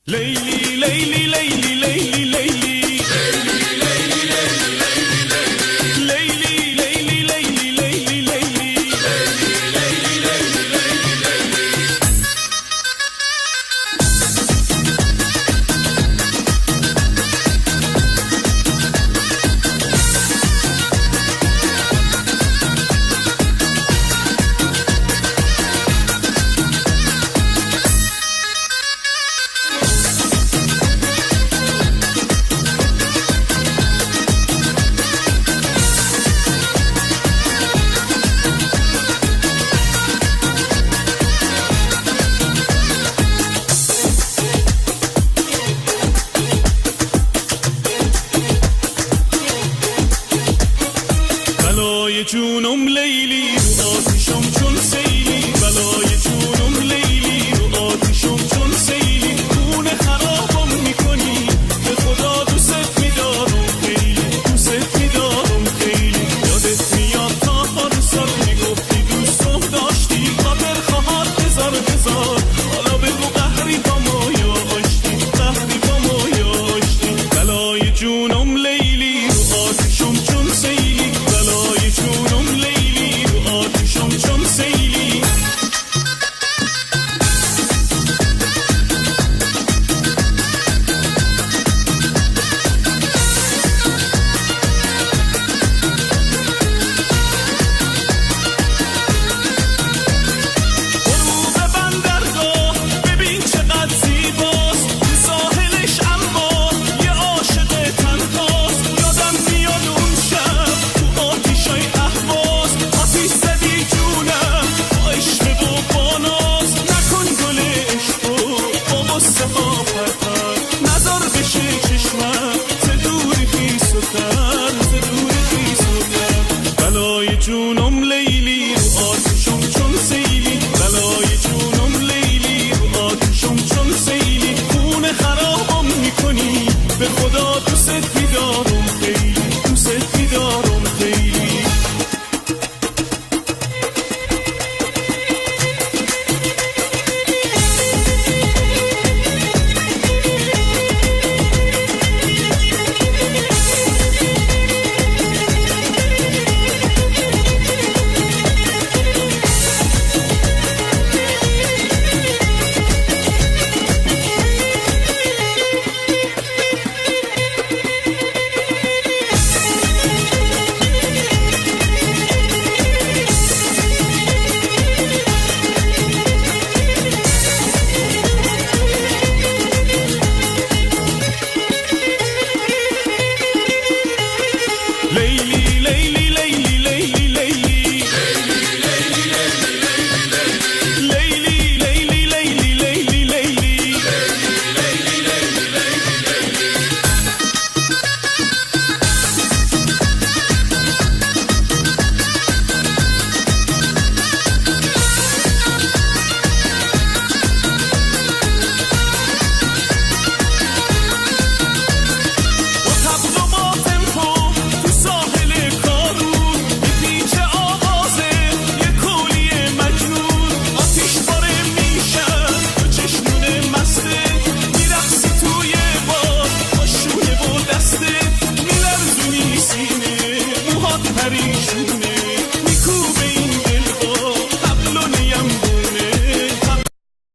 لیلی لیلی لیلی لیلی لیلی بلای جونم لیلی رو آتیشم چون سیلی بلای جونم لیلی رو آتیشم چون سیلی خونه خرابم میکنی به خدا دوست میدارم خیلی دوست میدارم خیلی یادت میاد تا پارسال میگفتی دوستم داشتی خاطر خواهد هزار حالا بگو قهری با ما یا آشتی قهری با ما یا آشتی بلای جونم لیلی رو آتیشم چون سیلی بلای جونم لیلی رو آتیشم چون سیلی غروب بندرگاه ببین چقدر زیباست تو ساحلش اما یه عاشق تنهاست یادم میاد اون شب تو آتیشای اهواز آتیش زدی جونم با عشق و با ناز نکن گل عشقو با غصه ها پرتاب